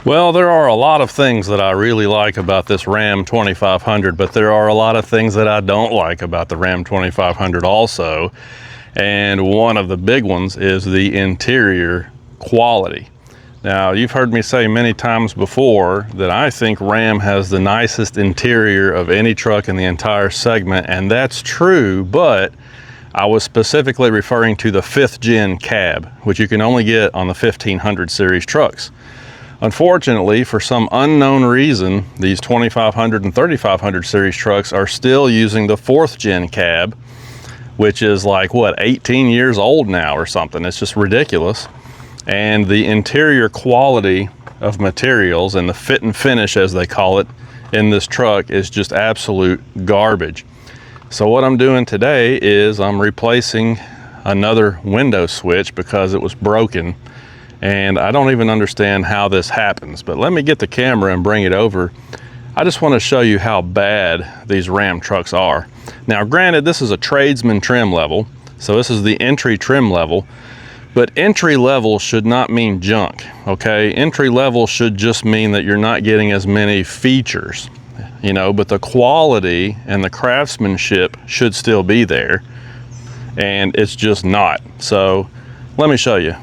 Well, there are a lot of things that I really like about this Ram 2500, but there are a lot of things that I don't like about the Ram 2500 also. And one of the big ones is the interior quality. Now, you've heard me say many times before that I think Ram has the nicest interior of any truck in the entire segment, and that's true, but I was specifically referring to the 5th gen cab, which you can only get on the 1500 series trucks. Unfortunately, for some unknown reason, these 2500 and 3500 series trucks are still using the 4th gen cab, which is like, what, 18 years old now or something. It's just ridiculous. And the interior quality of materials and the fit and finish, as they call it, in this truck is just absolute garbage. So what I'm doing today is I'm replacing another window switch because it was broken. And I don't even understand how this happens, but let me get the camera and bring it over. I just want to show you how bad these Ram trucks are. Now, granted, this is a tradesman trim level, so this is the entry trim level, but entry level should not mean junk, okay? Entry level should just mean that you're not getting as many features, you know, but the quality and the craftsmanship should still be there, and it's just not. So let me show you.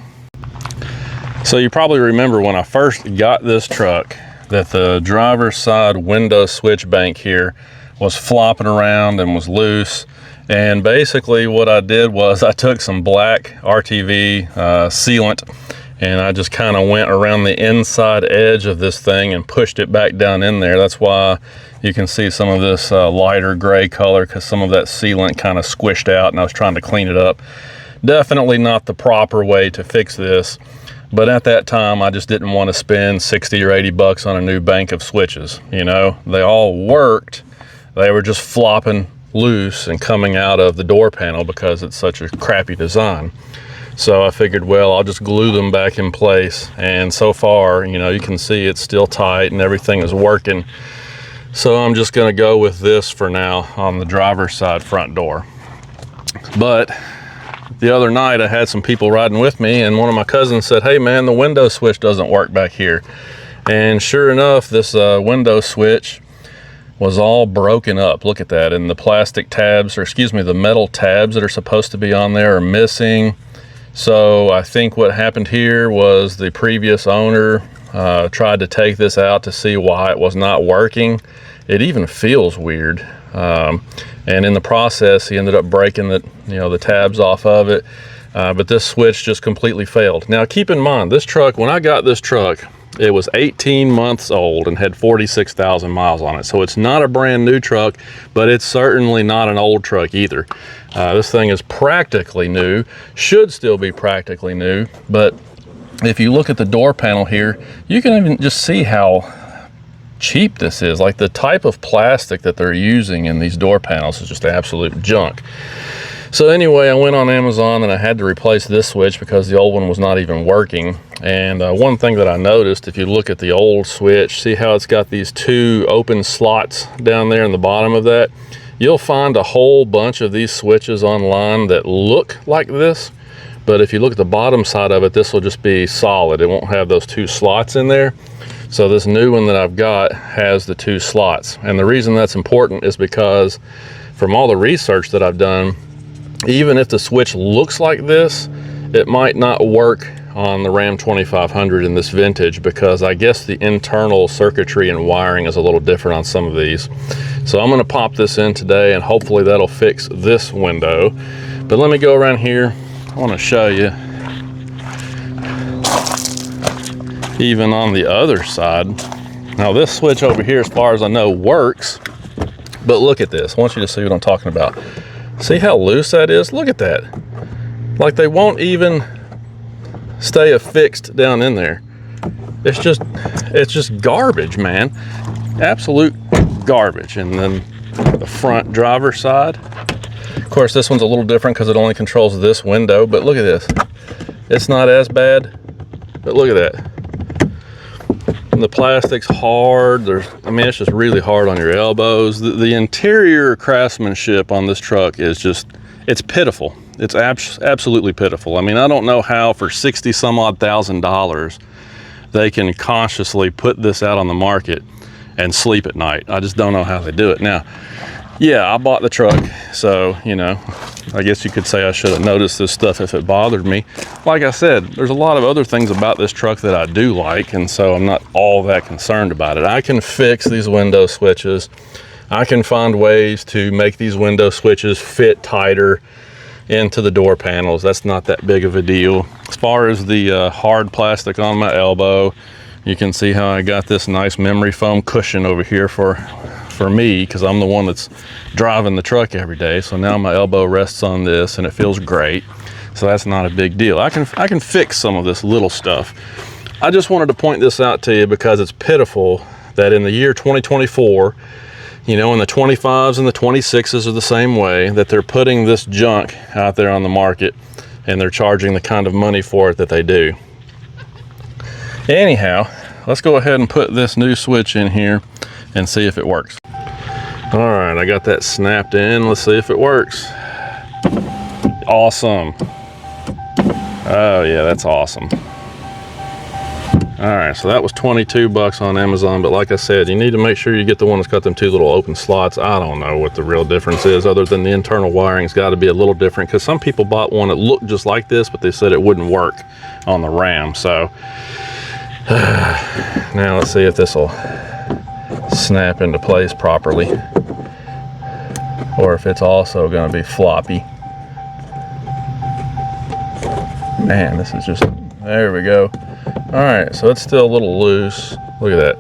So you probably remember when I first got this truck that the driver's side window switch bank here was flopping around and was loose. And basically what I did was I took some black RTV sealant and I just kind of went around the inside edge of this thing and pushed it back down in there. That's why you can see some of this lighter gray color, because some of that sealant kind of squished out and I was trying to clean it up. Definitely not the proper way to fix this. But at that time, I just didn't want to spend 60 or 80 bucks on a new bank of switches. You know, they all worked. They were just flopping loose and coming out of the door panel because it's such a crappy design. So I figured, well, I'll just glue them back in place. And so far, you know, you can see it's still tight and everything is working. So I'm just going to go with this for now on the driver's side front door. But the other night I had some people riding with me and one of my cousins said, hey man, the window switch doesn't work back here. And sure enough, this window switch was all broken up. Look at that. And the plastic tabs, or excuse me, the metal tabs that are supposed to be on there are missing. So I think what happened here was the previous owner tried to take this out to see why it was not working. It even feels weird. And in the process, he ended up breaking the tabs off of it. But this switch just completely failed. Now, keep in mind, this truck, when I got this truck, it was 18 months old and had 46,000 miles on it. So it's not a brand new truck, but it's certainly not an old truck either. This thing is practically new, should still be practically new. But if you look at the door panel here, you can even just see how cheap this is. Like, the type of plastic that they're using in these door panels is just absolute junk. So anyway, I went on Amazon and I had to replace this switch because the old one was not even working. And one thing that I noticed, if you look at the old switch, see how it's got these two open slots down there in the bottom of that? You'll find a whole bunch of these switches online that look like this, but if you look at the bottom side of it, this will just be solid. It won't have those two slots in there. So this new one that I've got has the two slots. And the reason that's important is because from all the research that I've done, even if the switch looks like this, it might not work on the Ram 2500 in this vintage, because I guess the internal circuitry and wiring is a little different on some of these. So I'm gonna pop this in today and hopefully that'll fix this window. But let me go around here. I wanna show you. Even on the other side. Now this switch over here, as far as I know, works, but look at this. I want you to see what I'm talking about. See how loose that is? Look at that. Like, they won't even stay affixed down in there. It's just garbage, man. Absolute garbage. And then the front driver's side. Of course, this one's a little different because it only controls this window, but look at this. It's not as bad, but look at that. And the plastic's hard. It's just really hard on your elbows. The interior craftsmanship on this truck is just, it's pitiful. It's absolutely pitiful. I mean, I don't know how for 60 some odd thousand dollars they can consciously put this out on the market and sleep at night. I just don't know how they do it. Now, yeah, I bought the truck, so, you know, I guess you could say I should have noticed this stuff if it bothered me. Like I said, there's a lot of other things about this truck that I do like, and so I'm not all that concerned about it. I can fix these window switches. I can find ways to make these window switches fit tighter into the door panels. That's not that big of a deal. As far as the hard plastic on my elbow, you can see how I got this nice memory foam cushion over here for me, because I'm the one that's driving the truck every day. So now my elbow rests on this and it feels great. So that's not a big deal. I can fix some of this little stuff. I just wanted to point this out to you because it's pitiful that in the year 2024, you know, and the 25s and the 26s are the same way, that they're putting this junk out there on the market and they're charging the kind of money for it that they do. Anyhow, let's go ahead and put this new switch in here and see if it works. All right, I got that snapped in. Let's see if it works. Awesome. Oh yeah, that's awesome. All right, so that was 22 bucks on Amazon, but like I said, you need to make sure you get the one that's got them two little open slots. I don't know what the real difference is, other than the internal wiring's got to be a little different, because some people bought one that looked just like this, but they said it wouldn't work on the Ram. So now let's see if this will snap into place properly, or if it's also going to be floppy. Man, this is just, there we go. All right, so it's still a little loose. Look at that.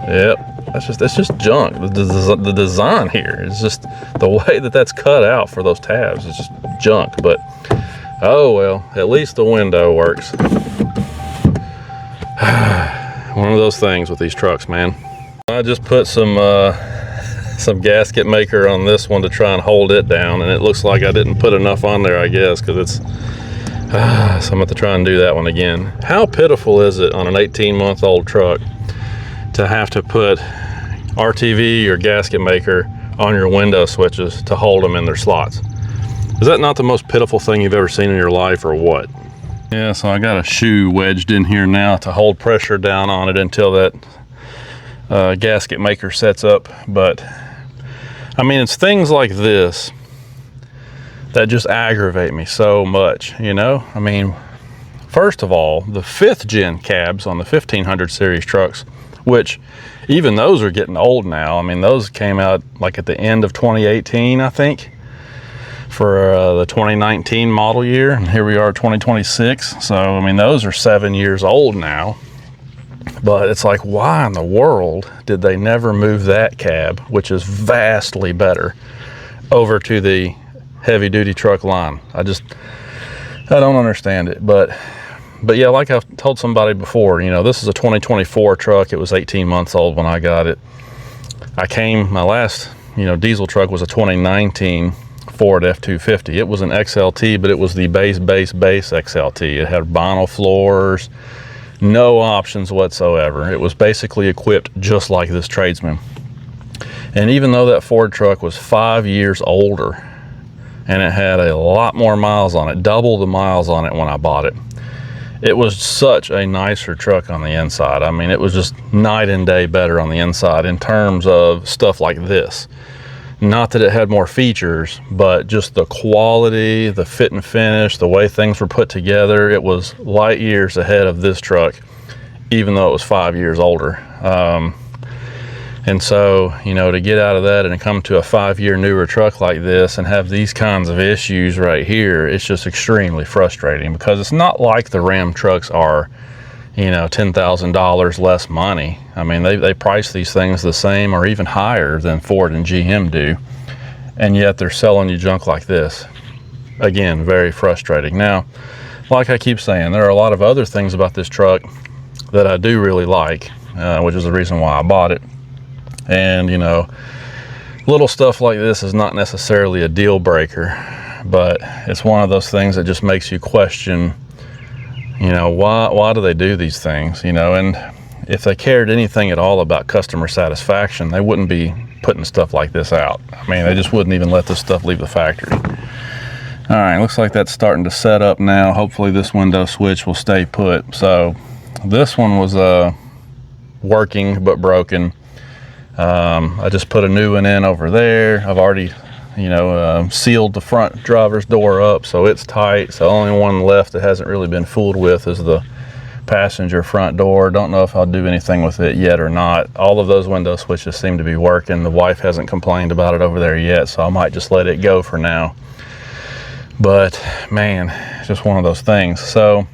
Yep, that's just junk. The design here is just, the way that that's cut out for those tabs is just junk. But oh well, at least the window works. One of those things with these trucks, man. I just put some gasket maker on this one to try and hold it down, and it looks like I didn't put enough on there, I guess, because it's so I'm gonna have to try and do that one again. How pitiful is it on an 18-month-old truck to have to put RTV or gasket maker on your window switches to hold them in their slots? Is that not the most pitiful thing you've ever seen in your life, or what? Yeah, so I got a shoe wedged in here now to hold pressure down on it until that gasket maker sets up. But I mean, it's things like this that just aggravate me so much, you know? I mean, first of all, the 5th gen cabs on the 1500 series trucks, which even those are getting old now. I mean, those came out like at the end of 2018, I think, for the 2019 model year, and here we are 2026. So I mean, those are 7 years old now. But it's like, why in the world did they never move that cab, which is vastly better, over to the heavy duty truck line? I don't understand it. But yeah, like I've told somebody before, you know, this is a 2024 truck. It was 18 months old when I got it. My last, you know, diesel truck was a 2019 Ford F-250. It was an XLT, but it was the base XLT. It had vinyl floors, no options whatsoever. It was basically equipped just like this Tradesman. And even though that Ford truck was 5 years older, and it had a lot more miles on it, double the miles on it when I bought it, it was such a nicer truck on the inside. I mean, it was just night and day better on the inside in terms of stuff like this. Not that it had more features, but just the quality, the fit and finish, the way things were put together, it was light years ahead of this truck, even though it was 5 years older. And so, you know, to get out of that and come to a 5-year newer truck like this and have these kinds of issues right here, it's just extremely frustrating, because it's not like the Ram trucks are, you know, $10,000 less money. I mean, they price these things the same or even higher than Ford and GM do, and yet they're selling you junk like this. Again, very frustrating. Now, like I keep saying, there are a lot of other things about this truck that I do really like, which is the reason why I bought it. And, you know, little stuff like this is not necessarily a deal breaker, but it's one of those things that just makes you question, you know, why do they do these things, you know? And if they cared anything at all about customer satisfaction, they wouldn't be putting stuff like this out. I mean, they just wouldn't even let this stuff leave the factory. All right, looks like that's starting to set up now. Hopefully this window switch will stay put. So This one was working but broken. I just put a new one in over there. I've already, you know, sealed the front driver's door up, so it's tight. So the only one left that hasn't really been fooled with is the passenger front door. Don't know if I'll do anything with it yet or not. All of those window switches seem to be working. The wife hasn't complained about it over there yet, so I might just let it go for now. But man, it's just one of those things. So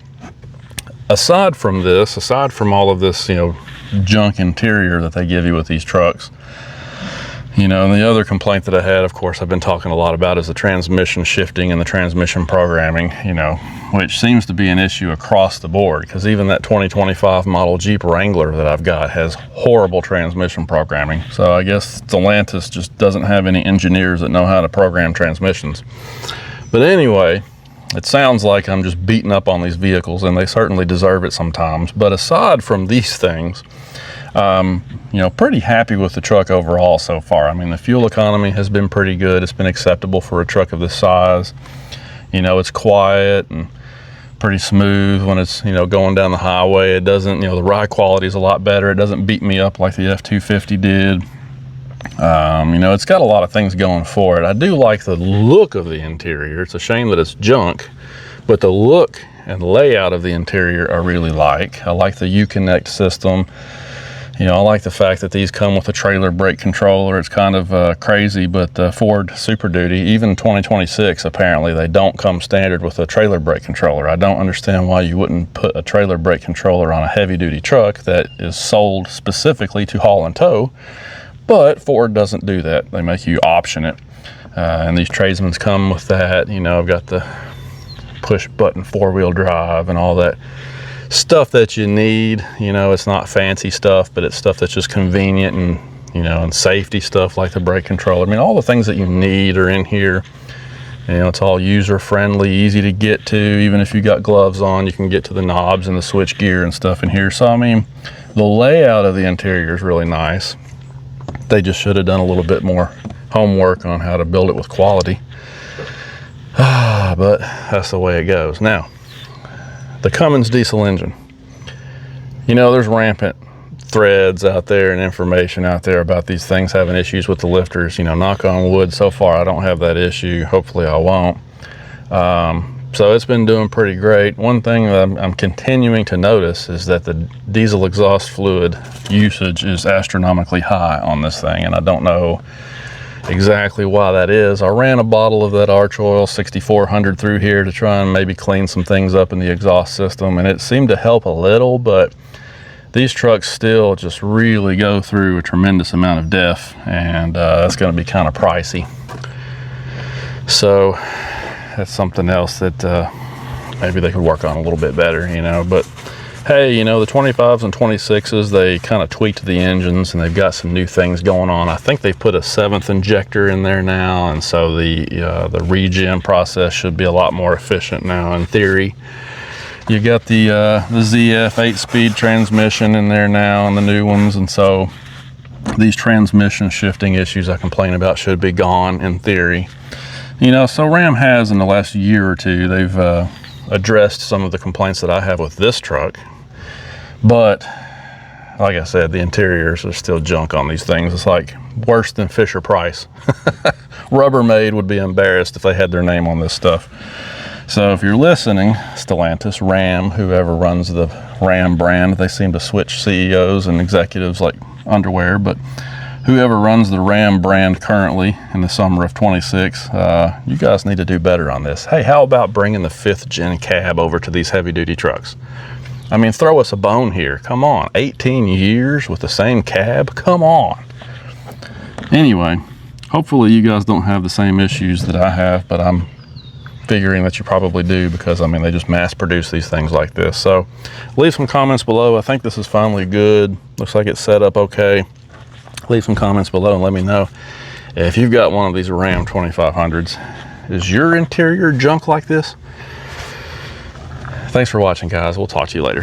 aside from this, aside from all of this, you know, junk interior that they give you with these trucks, you know, and the other complaint that I had, of course, I've been talking a lot about, is the transmission shifting and the transmission programming, you know, which seems to be an issue across the board, because even that 2025 model Jeep Wrangler that I've got has horrible transmission programming. So I guess Stellantis just doesn't have any engineers that know how to program transmissions. But anyway, it sounds like I'm just beating up on these vehicles, and they certainly deserve it sometimes. But aside from these things, you know, pretty happy with the truck overall so far. I mean, the fuel economy has been pretty good. It's been acceptable for a truck of this size. You know, it's quiet and pretty smooth when it's, you know, going down the highway. It doesn't, you know, the ride quality is a lot better. It doesn't beat me up like the F-250 did. You know, it's got a lot of things going for it. I do like the look of the interior. It's a shame that it's junk, but the look and layout of the interior I really like. I like the Uconnect system. You know, I like the fact that these come with a trailer brake controller. It's kind of crazy, but the Ford Super Duty, even 2026, apparently they don't come standard with a trailer brake controller. I don't understand why you wouldn't put a trailer brake controller on a heavy duty truck that is sold specifically to haul and tow. But Ford doesn't do that. They make you option it. And these Tradesmans come with that. You know, I've got the push button 4-wheel drive and all that stuff that you need. You know, it's not fancy stuff, but it's stuff that's just convenient, and, you know, and safety stuff like the brake controller. I mean, all the things that you need are in here. You know, it's all user friendly, easy to get to. Even if you got gloves on, you can get to the knobs and the switch gear and stuff in here. So, I mean, the layout of the interior is really nice. They just should have done a little bit more homework on how to build it with quality. But that's the way it goes. Now, the Cummins diesel engine. You know, there's rampant threads out there and information out there about these things having issues with the lifters. You know, knock on wood, so far I don't have that issue. Hopefully I won't. So it's been doing pretty great. One thing that I'm continuing to notice is that the diesel exhaust fluid usage is astronomically high on this thing, and I don't know exactly why that is. I ran a bottle of that Arch Oil 6400 through here to try and maybe clean some things up in the exhaust system, and it seemed to help a little, but these trucks still just really go through a tremendous amount of DEF, and that's going to be kind of pricey. So that's something else that maybe they could work on a little bit better, you know. But hey, you know, the 25s and 26s, they kind of tweaked the engines, and they've got some new things going on. I think they've put a 7th injector in there now, and so the regen process should be a lot more efficient now in theory. You got the ZF 8-speed transmission in there now, and the new ones, and so these transmission shifting issues I complain about should be gone in theory. You know, so Ram has, in the last year or two, they've addressed some of the complaints that I have with this truck. But like I said, the interiors are still junk on these things. It's like worse than Fisher-Price. Rubbermaid would be embarrassed if they had their name on this stuff. So if you're listening, Stellantis, Ram, whoever runs the Ram brand, they seem to switch CEOs and executives like underwear, but whoever runs the Ram brand currently in the summer of 26, you guys need to do better on this. Hey, how about bringing the 5th gen cab over to these heavy duty trucks? I mean, throw us a bone here. Come on, 18 years with the same cab? Come on. Anyway, hopefully you guys don't have the same issues that I have, but I'm figuring that you probably do, because I mean, they just mass produce these things like this. So leave some comments below. I think this is finally good. Looks like it's set up okay. Leave some comments below and let me know if you've got one of these Ram 2500s. Is your interior junk like this? Thanks for watching, guys. We'll talk to you later.